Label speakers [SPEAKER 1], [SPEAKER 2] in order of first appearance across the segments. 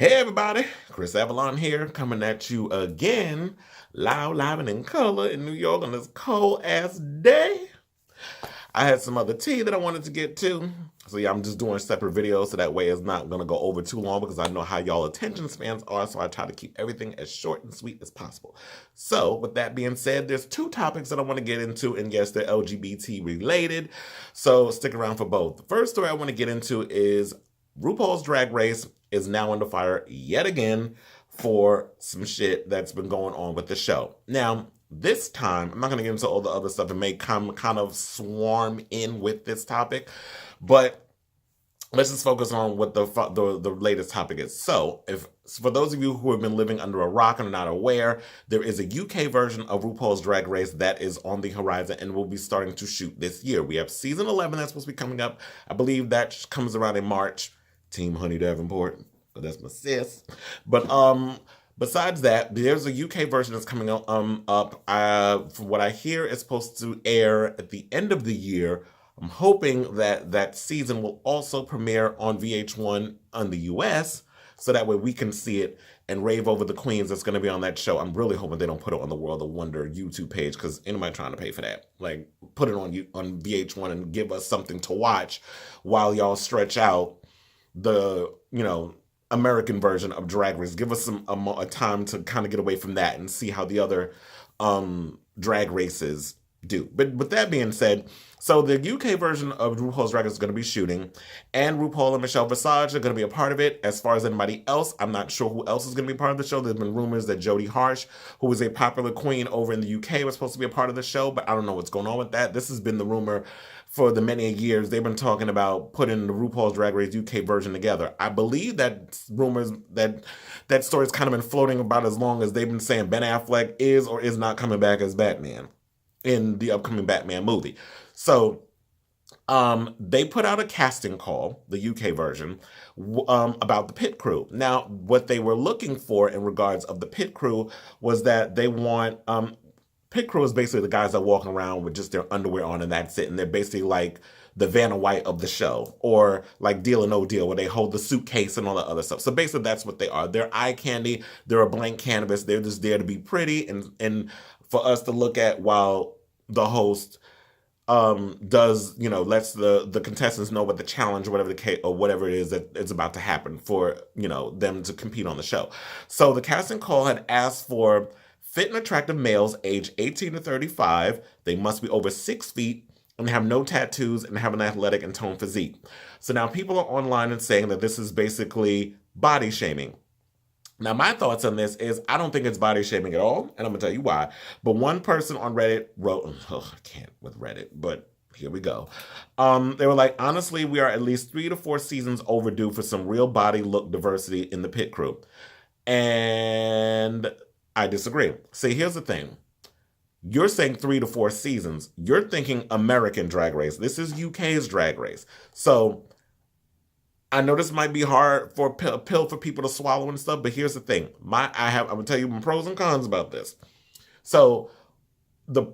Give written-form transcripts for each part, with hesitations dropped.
[SPEAKER 1] Hey everybody, Chris Avalon here, coming at you again, live and in color in New York on this cold ass day. I had some other tea that I wanted to get to. So yeah, I'm just doing separate videos so that way it's not gonna go over too long because I know how y'all attention spans are, so I try to keep everything as short and sweet as possible. So with that being said, there's two topics that I want to get into, and yes, they're LGBT related. So stick around for both. The first story I want to get into is RuPaul's Drag Race is now under fire yet again for some shit that's been going on with the show. Now, this time, I'm not going to get into all the other stuff. It may come kind of swarm in with this topic, but let's just focus on what the latest topic is. So, if for those of you who have been living under a rock and are not aware, there is a UK version of RuPaul's Drag Race that is on the horizon and will be starting to shoot this year. We have season 11 that's supposed to be coming up. I believe that comes around in March. Team Honey Davenport, but that's my sis. But besides that, there's a UK version that's coming up. From what I hear, it's supposed to air at the end of the year. I'm hoping that that season will also premiere on VH1 on the US, so that way we can see it and rave over the queens that's going to be on that show. I'm really hoping they don't put it on the World of Wonder YouTube page, because anybody trying to pay for that? Like, put it on VH1 and give us something to watch while y'all stretch out the American version of Drag Race. Give us a time to kind of get away from that and see how the other drag races do. But with that being said, so the UK version of RuPaul's Drag Race is going to be shooting, and RuPaul and Michelle Visage are going to be a part of it. As far as anybody else, I'm not sure who else is going to be part of the show. There's been rumors that Jodie Harsh, who is a popular queen over in the UK, was supposed to be a part of the show, but I don't know what's going on with that. This has been the rumor for the many years. They've been talking about putting the RuPaul's Drag Race UK version together. I believe that rumors, that story's kind of been floating about as long as they've been saying Ben Affleck is or is not coming back as Batman in the upcoming Batman movie. So they put out a casting call, the UK version, about the pit crew. Now, what they were looking for in regards of the pit crew was that they want pit crew is basically the guys that walk around with just their underwear on and that's it. And they're basically like the Vanna White of the show, or like Deal or No Deal, where they hold the suitcase and all that other stuff. So basically that's what they are. They're eye candy. They're a blank canvas. They're just there to be pretty and for us to look at while the host does, lets the contestants know what the challenge or whatever the case or whatever it is that it's about to happen for, them to compete on the show. So the casting call had asked for fit and attractive males aged 18 to 35. They must be over 6 feet and have no tattoos and have an athletic and toned physique. So now people are online and saying that this is basically body shaming. Now, my thoughts on this is I don't think it's body shaming at all, and I'm going to tell you why. But one person on Reddit wrote, I can't with Reddit, but here we go. They were like, honestly, we are at least 3 to 4 seasons overdue for some real body look diversity in the pit crew. And I disagree. See, here's the thing. You're saying 3 to 4 seasons. You're thinking American Drag Race. This is UK's Drag Race. So I know this might be hard for a pill for people to swallow and stuff, but here's the thing. I'm gonna tell you my pros and cons about this. So the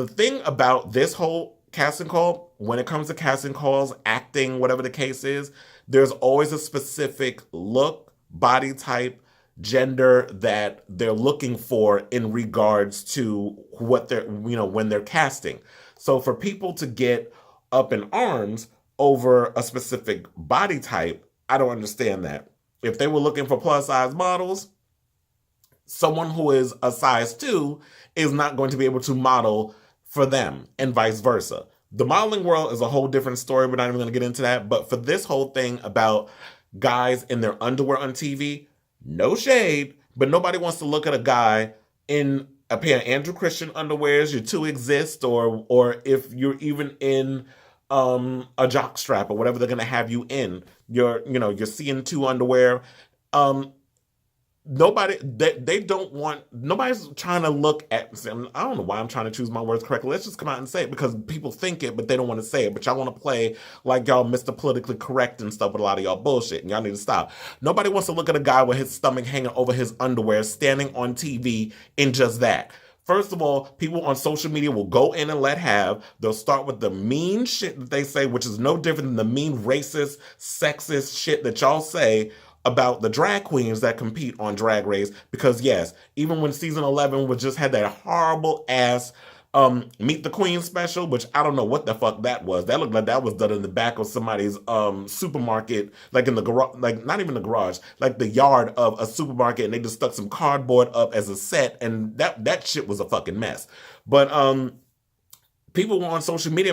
[SPEAKER 1] thing about this whole casting call, when it comes to casting calls, acting, whatever the case is, there's always a specific look, body type, gender that they're looking for in regards to what they're, when they're casting. So for people to get up in arms over a specific body type, I don't understand that. If they were looking for plus size models, someone who is a size 2 is not going to be able to model for them, and vice versa. The modeling world is a whole different story. We're not even going to get into that. But for this whole thing about guys in their underwear on TV, no shade, but nobody wants to look at a guy in a pair of Andrew Christian underwears, your 2 exist, or if you're even in a jock strap or whatever they're going to have you in, your CN2 underwear. Nobody's trying to look at, I don't know why I'm trying to choose my words correctly. Let's just come out and say it, because people think it, but they don't want to say it. But y'all want to play like y'all Mr. Politically Correct and stuff with a lot of y'all bullshit, and y'all need to stop. Nobody wants to look at a guy with his stomach hanging over his underwear standing on TV in just that. First of all, people on social media will go in and let have. They'll start with the mean shit that they say, which is no different than the mean racist, sexist shit that y'all say about the drag queens that compete on Drag Race, because yes, even when season 11 was just had that horrible ass Meet the Queen special, which I don't know what the fuck that was. That looked like that was done in the back of somebody's supermarket, like in the garage, like not even the garage, like the yard of a supermarket, and they just stuck some cardboard up as a set, and that shit was a fucking mess. But people were on social media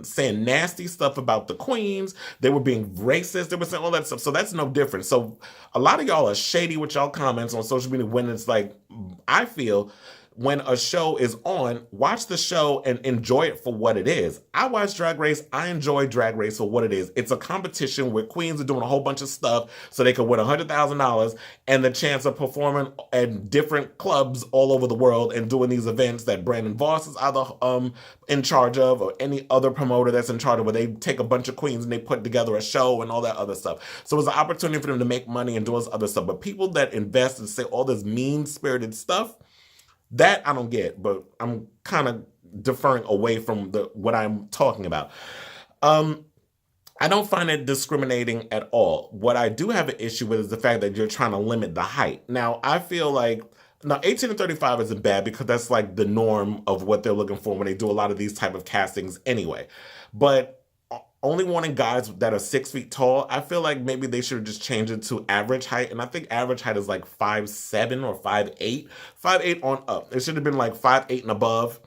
[SPEAKER 1] saying nasty stuff about the queens. They were being racist. They were saying all that stuff. So that's no different. So a lot of y'all are shady with y'all comments on social media when it's like, I feel when a show is on, watch the show and enjoy it for what it is. I watch Drag Race. I enjoy Drag Race for what it is. It's a competition where queens are doing a whole bunch of stuff so they can win $100,000 and the chance of performing at different clubs all over the world and doing these events that Brandon Voss is either in charge of, or any other promoter that's in charge of, where they take a bunch of queens and they put together a show and all that other stuff. So it's an opportunity for them to make money and do this other stuff. But people that invest and say all this mean-spirited stuff, that I don't get, but I'm kind of deferring away from what I'm talking about. I don't find it discriminating at all. What I do have an issue with is the fact that you're trying to limit the height. Now, I feel like, now 18 and 35 isn't bad because that's like the norm of what they're looking for when they do a lot of these type of castings anyway. But only wanting guys that are 6 feet tall, I feel like maybe they should just change it to average height. And I think average height is like 5'7" or 5'8". 5'8" on up. It should have been like 5'8" and above.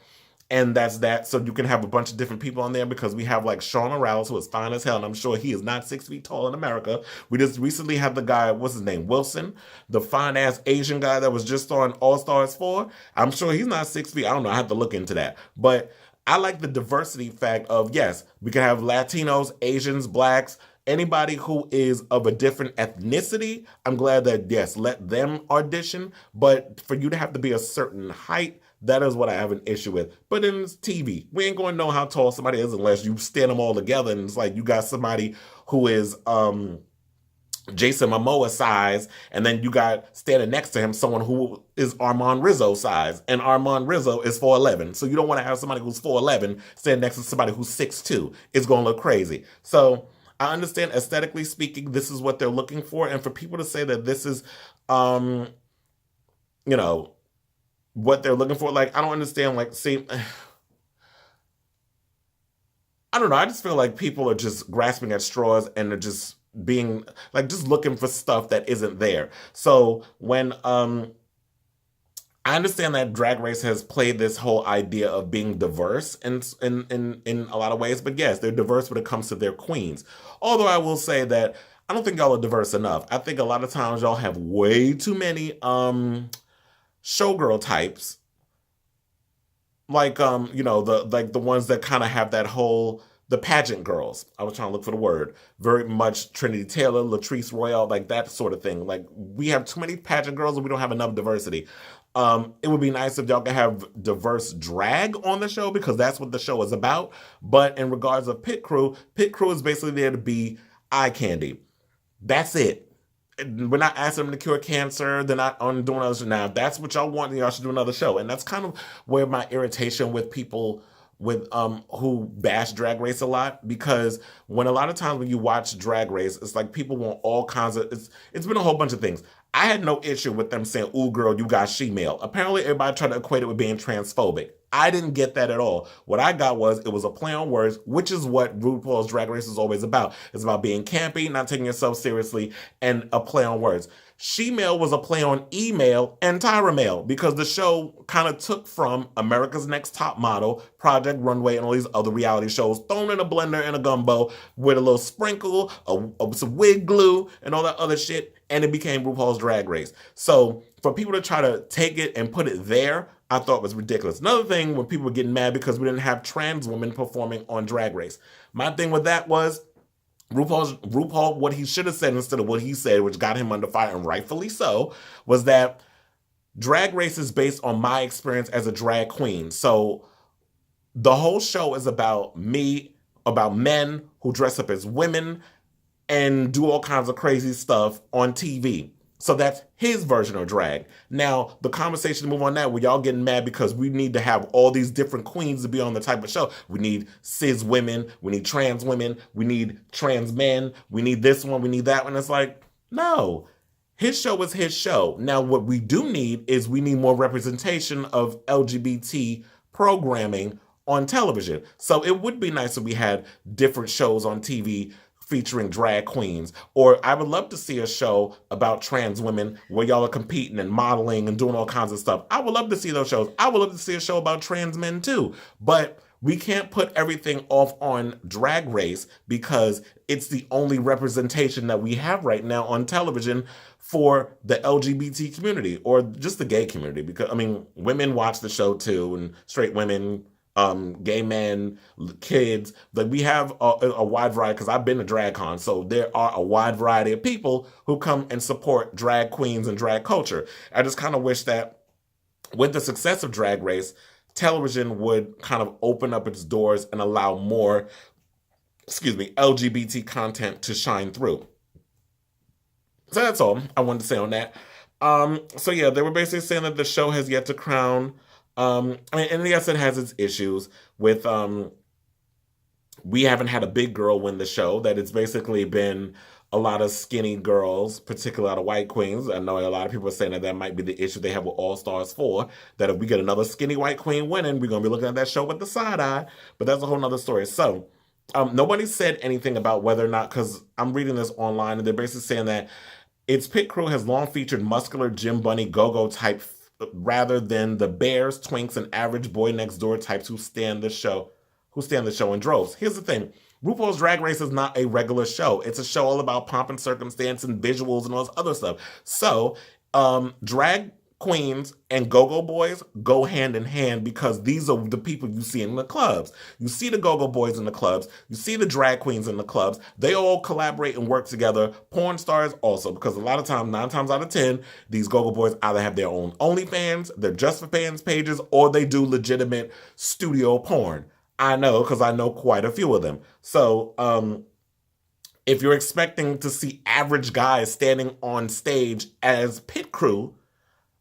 [SPEAKER 1] And that's that. So you can have a bunch of different people on there, because we have like Shauna Rouse, who is fine as hell, and I'm sure he is not 6 feet tall in America. We just recently had the guy, what's his name, Wilson, the fine ass Asian guy that was just on All Stars 4. I'm sure he's not 6 feet. I don't know. I have to look into that. But I like the diversity fact of, yes, we can have Latinos, Asians, blacks, anybody who is of a different ethnicity. I'm glad that, yes, let them audition. But for you to have to be a certain height, that is what I have an issue with. But in TV, we ain't going to know how tall somebody is unless you stand them all together. And it's like you got somebody who is Jason Momoa size, and then you got standing next to him someone who is Armand Rizzo size, and Armand Rizzo is 4'11". So you don't want to have somebody who's 4'11" standing next to somebody who's 6'2". It's going to look crazy. So I understand, aesthetically speaking, this is what they're looking for. And for people to say that this is, what they're looking for, like, I don't understand, like, see, I don't know. I just feel like people are just grasping at straws and they're just being like, just looking for stuff that isn't there. So when I understand that Drag Race has played this whole idea of being diverse in a lot of ways, but yes, they're diverse when it comes to their queens. Although I will say that I don't think y'all are diverse enough. I think a lot of times y'all have way too many showgirl types, like the ones that kind of have that whole, the pageant girls. I was trying to look for the word. Very much Trinity Taylor, Latrice Royale, like that sort of thing. Like, we have too many pageant girls and we don't have enough diversity. It would be nice if y'all could have diverse drag on the show, because that's what the show is about. But in regards of Pit Crew is basically there to be eye candy. That's it. We're not asking them to cure cancer. They're not on doing other. Now, if that's what y'all want, then y'all should do another show. And that's kind of where my irritation with people with who bash Drag Race a lot, because when a lot of times when you watch Drag Race, it's like people want all kinds of, it's been a whole bunch of things. I had no issue with them saying, "Ooh, girl, you got she-male." Apparently, everybody tried to equate it with being transphobic. I didn't get that at all. What I got was, it was a play on words, which is what RuPaul's Drag Race is always about. It's about being campy, not taking yourself seriously, and a play on words. She-male was a play on email and Tyra Male, because the show kind of took from America's Next Top Model, Project Runway, and all these other reality shows, thrown in a blender and a gumbo with a little sprinkle, some wig glue, and all that other shit, and it became RuPaul's Drag Race. So for people to try to take it and put it there, I thought was ridiculous. Another thing, when people were getting mad because we didn't have trans women performing on Drag Race. My thing with that was, RuPaul, what he should have said instead of what he said, which got him under fire, and rightfully so, was that Drag Race is based on my experience as a drag queen. So the whole show is about me, about men who dress up as women and do all kinds of crazy stuff on TV. So that's his version of drag. Now, the conversation to move on that, where y'all getting mad because we need to have all these different queens to be on the type of show. We need cis women, we need trans women, we need trans men, we need this one, we need that one. It's like, No. His show is his show. Now, what we do need is we need more representation of LGBT programming on television. So it would be nice if we had different shows on TV featuring drag queens. Or I would love to see a show about trans women where y'all are competing and modeling and doing all kinds of stuff. I would love to see those shows. I would love to see a show about trans men too. But we can't put everything off on Drag Race because it's the only representation that we have right now on television for the LGBT community or just the gay community. Because, I mean, women watch the show too, and straight women, gay men, kids. Like, we have a wide variety, because I've been to DragCon, so there are a wide variety of people who come and support drag queens and drag culture. I just kind of wish that with the success of Drag Race, television would kind of open up its doors and allow more, LGBT content to shine through. So that's all I wanted to say on that. So yeah, they were basically saying that the show has yet to crown. I mean, and yes, it has its issues with. We haven't had a big girl win the show. That it's basically been a lot of skinny girls, particularly a lot of white queens. I know a lot of people are saying that might be the issue they have with All Stars 4, that if we get another skinny white queen winning, we're going to be looking at that show with the side eye. But that's a whole nother story. So nobody said anything about whether or not, because I'm reading this online, and they're basically saying that its pit crew has long featured muscular gym bunny go-go type rather than the bears, twinks, and average boy next door types who stand the show in droves. Here's the thing. RuPaul's Drag Race is not a regular show. It's a show all about pomp and circumstance and visuals and all this other stuff. So, drag queens and go-go boys go hand in hand because these are the people you see in the clubs. You see the go-go boys in the clubs. You see the drag queens in the clubs. They all collaborate and work together. Porn stars also, because a lot of times, 9 times out of 10, these go-go boys either have their own OnlyFans, their Just for Fans pages, or they do legitimate studio porn. I know, because I know quite a few of them. So, if you're expecting to see average guys standing on stage as pit crew,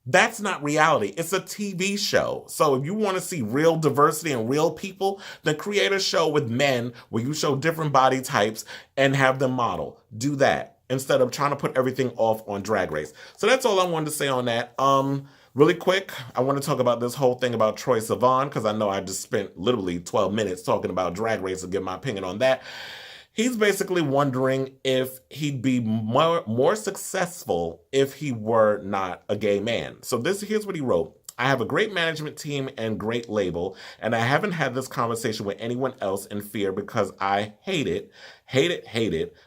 [SPEAKER 1] that's not reality. It's a TV show. So if you want to see real diversity and real people, then create a show with men where you show different body types and have them model. Do that instead of trying to put everything off on Drag Race. So that's all I wanted to say on that. Really quick, I want to talk about this whole thing about Troye Sivan, because I know I just spent literally 12 minutes talking about Drag Race and give my opinion on that. He's basically wondering if he'd be more successful if he were not a gay man. So here's what he wrote. I have a great management team and great label, and I haven't had this conversation with anyone else in fear because I hate it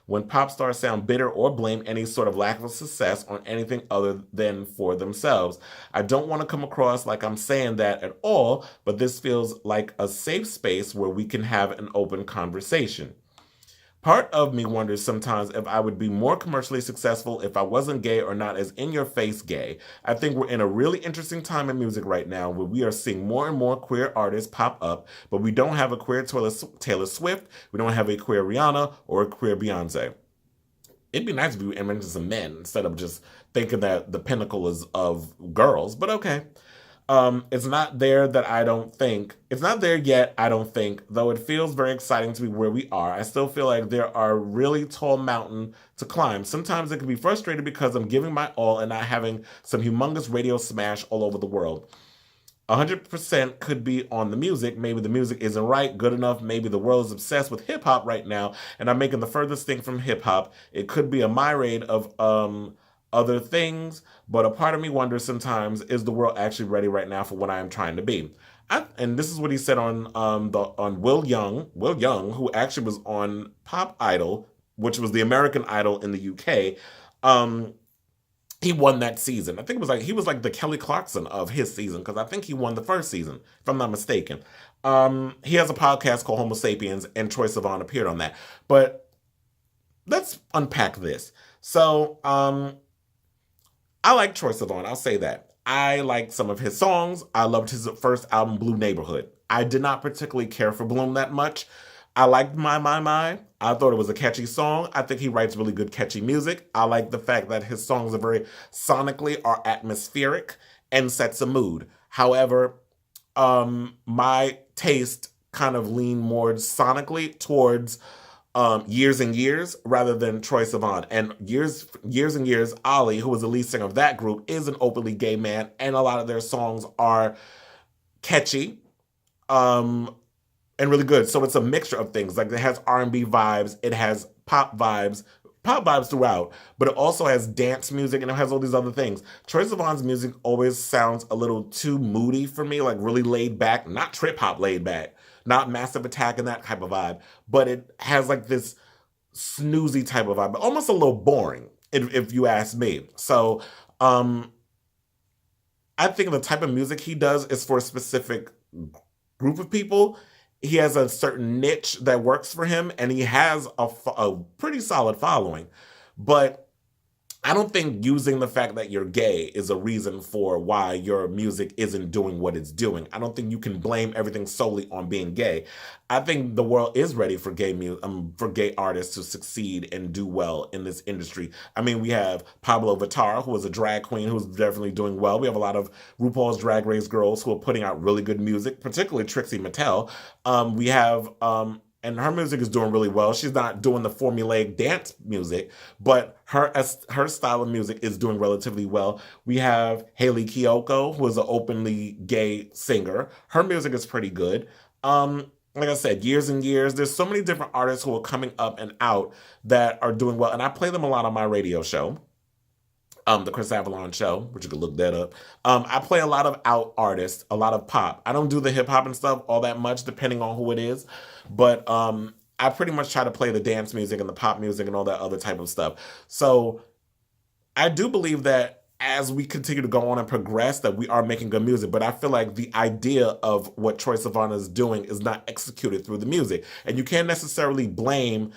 [SPEAKER 1] when pop stars sound bitter or blame any sort of lack of success on anything other than for themselves. I don't want to come across like I'm saying that at all, but this feels like a safe space where we can have an open conversation. Part of me wonders sometimes if I would be more commercially successful if I wasn't gay or not as in-your-face gay. I think we're in a really interesting time in music right now where we are seeing more and more queer artists pop up, but we don't have a queer Taylor Swift, we don't have a queer Rihanna, or a queer Beyonce. It'd be nice if we invented some men instead of just thinking that the pinnacle is of girls, but okay. It's not there that I don't think. It's not there yet, I don't think, though it feels very exciting to be where we are. I still feel like there are a really tall mountain to climb. Sometimes it can be frustrating because I'm giving my all and not having some humongous radio smash all over the world. 100% could be on the music. Maybe the music isn't right, good enough. Maybe the world is obsessed with hip-hop right now, and I'm making the furthest thing from hip-hop. It could be a myriad of other things, but a part of me wonders sometimes, is the world actually ready right now for what I am trying to be? And this is what he said on Will Young, who actually was on Pop Idol, which was the American Idol in the UK. He won that season. I think he was like the Kelly Clarkson of his season, because I think he won the first season, if I'm not mistaken. He has a podcast called Homo Sapiens, and Troye Sivan appeared on that. But let's unpack this. So, I like Troye Sivan, I'll say that. I liked some of his songs. I loved his first album, Blue Neighborhood. I did not particularly care for Bloom that much. I liked My. I thought it was a catchy song. I think he writes really good, catchy music. I like the fact that his songs are very sonically are atmospheric and sets a mood. However, my taste kind of leaned more sonically towards Years and Years rather than Troye Sivan. And years and Years, Ollie, who was the lead singer of that group, is an openly gay man, and a lot of their songs are catchy and really good. So it's a mixture of things. Like it has R&B vibes, it has pop vibes throughout, but it also has dance music and it has all these other things. Troye Sivan's music always sounds a little too moody for me, like really laid back, not trip hop laid back, not Massive Attack and that type of vibe, but it has like this snoozy type of vibe, but almost a little boring if you ask me. So I think the type of music he does is for a specific group of people. He has a certain niche that works for him, and he has a pretty solid following. But I don't think using the fact that you're gay is a reason for why your music isn't doing what it's doing. I don't think you can blame everything solely on being gay. I think the world is ready for for gay artists to succeed and do well in this industry. I mean, we have Pablo Vittar, who is a drag queen who's definitely doing well. We have a lot of RuPaul's Drag Race girls who are putting out really good music, particularly Trixie Mattel. We have and her music is doing really well. She's not doing the formulaic dance music, but her style of music is doing relatively well. We have Haley Kiyoko, who is an openly gay singer. Her music is pretty good. Like I said, Years and Years. There's so many different artists who are coming up and out that are doing well, and I play them a lot on my radio show. The Chris Avalon Show, which you can look that up. I play a lot of out artists, a lot of pop. I don't do the hip hop and stuff all that much, depending on who it is. But I pretty much try to play the dance music and the pop music and all that other type of stuff. So I do believe that as we continue to go on and progress, that we are making good music. But I feel like the idea of what Troye Sivan is doing is not executed through the music. And you can't necessarily blame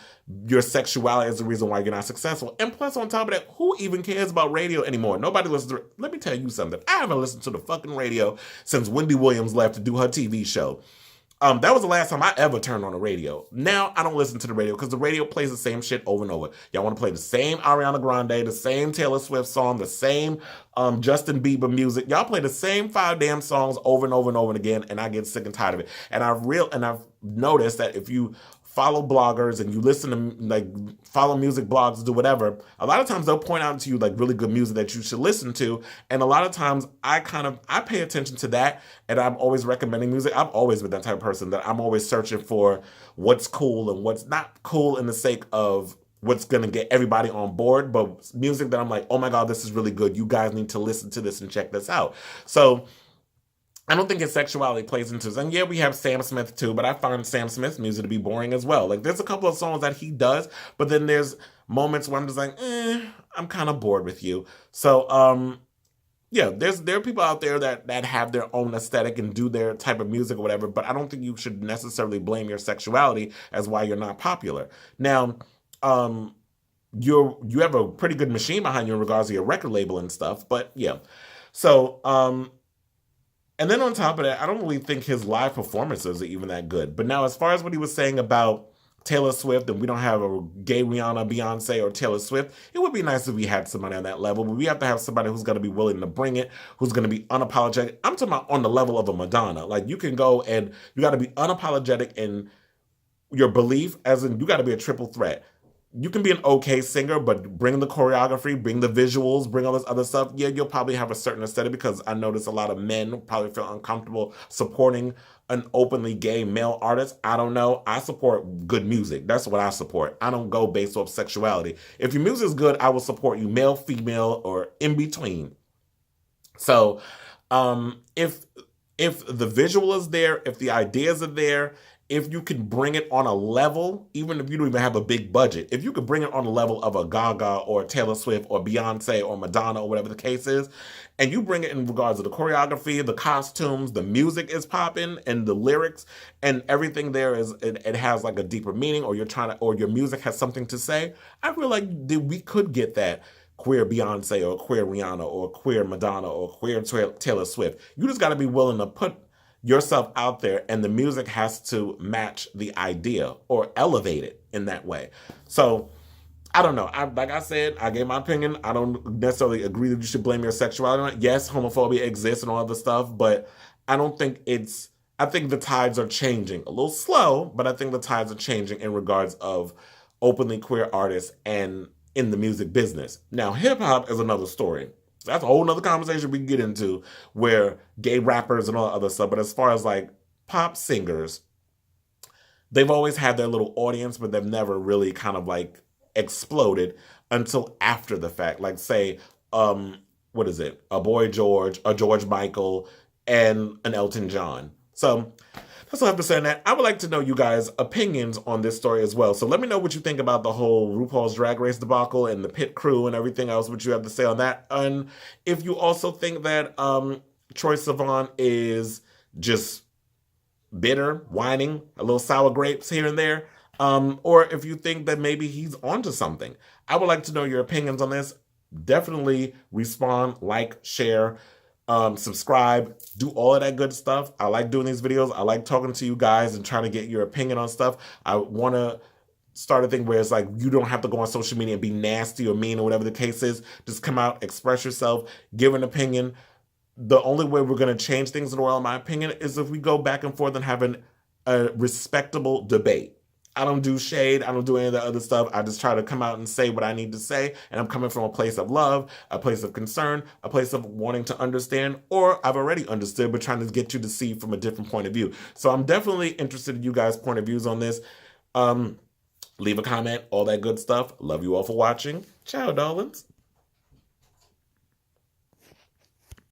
[SPEAKER 1] your sexuality as the reason why you're not successful. And plus, on top of that, who even cares about radio anymore? Nobody listens to it. Let me tell you something. I haven't listened to the fucking radio since Wendy Williams left to do her TV show. That was the last time I ever turned on the radio. Now I don't listen to the radio because the radio plays the same shit over and over. Y'all want to play the same Ariana Grande, the same Taylor Swift song, the same Justin Bieber music. Y'all play the same 5 damn songs over and over and over again, and I get sick and tired of it. And I've noticed that if you follow bloggers and you listen to follow music blogs, do whatever, a lot of times they'll point out to you like really good music that you should listen to. And a lot of times I pay attention to that, and I'm always recommending music. I've always been that type of person that I'm always searching for what's cool and what's not cool in the sake of what's going to get everybody on board, but music that I'm like, oh my God, this is really good. You guys need to listen to this and check this out. So I don't think his sexuality plays into this. And yeah, we have Sam Smith too, but I find Sam Smith's music to be boring as well. Like there's a couple of songs that he does, but then there's moments where I'm just like, I'm kind of bored with you. So yeah, there are people out there that have their own aesthetic and do their type of music or whatever, but I don't think you should necessarily blame your sexuality as why you're not popular. Now, you have a pretty good machine behind you in regards to your record label and stuff, but yeah. So and then on top of that, I don't really think his live performances are even that good. But now, as far as what he was saying about Taylor Swift, and we don't have a gay Rihanna, Beyonce, or Taylor Swift, it would be nice if we had somebody on that level. But we have to have somebody who's going to be willing to bring it, who's going to be unapologetic. I'm talking about on the level of a Madonna. Like, you can go and you got to be unapologetic in your belief, as in you got to be a triple threat. You can be an okay singer, but bring the choreography, bring the visuals, bring all this other stuff. Yeah, you'll probably have a certain aesthetic, because I notice a lot of men probably feel uncomfortable supporting an openly gay male artist. I don't know. I support good music. That's what I support. I don't go based off sexuality. If your music is good, I will support you, male, female, or in between. So if the visual is there, if the ideas are there, if you can bring it on a level, even if you don't even have a big budget, if you could bring it on a level of a Gaga or Taylor Swift or Beyonce or Madonna or whatever the case is, and you bring it in regards to the choreography, the costumes, the music is popping, and the lyrics, and everything there is, it has like a deeper meaning, or your music has something to say, I feel like we could get that queer Beyonce or queer Rihanna or queer Madonna or queer Taylor Swift. You just got to be willing to put yourself out there, and the music has to match the idea or elevate it in that way. So I don't know. Like I said, I gave my opinion. I don't necessarily agree that you should blame your sexuality on it. Yes, homophobia exists and all other stuff, but I don't think it's I think the tides are changing. A little slow, but I think the tides are changing in regards of openly queer artists and in the music business. Now, hip hop is another story. That's a whole nother conversation we can get into where gay rappers and all that other stuff. But as far as like pop singers, they've always had their little audience, but they've never really kind of like exploded until after the fact. Like say, what is it? A Boy George, a George Michael, and an Elton John. So that's all I have to say on that. I would like to know you guys' opinions on this story as well. So let me know what you think about the whole RuPaul's Drag Race debacle and the pit crew and everything else, what you have to say on that. And if you also think that Troye Sivan is just bitter, whining, a little sour grapes here and there, or if you think that maybe he's onto something. I would like to know your opinions on this. Definitely respond, like, share, subscribe, do all of that good stuff. I like doing these videos. I like talking to you guys and trying to get your opinion on stuff. I want to start a thing where it's like you don't have to go on social media and be nasty or mean or whatever the case is. Just come out, express yourself, give an opinion. The only way we're going to change things in the world, in my opinion, is if we go back and forth and have a respectable debate. I don't do shade. I don't do any of the other stuff. I just try to come out and say what I need to say. And I'm coming from a place of love, a place of concern, a place of wanting to understand, or I've already understood, but trying to get you to see from a different point of view. So I'm definitely interested in you guys' point of views on this. Leave a comment, all that good stuff. Love you all for watching. Ciao, darlings.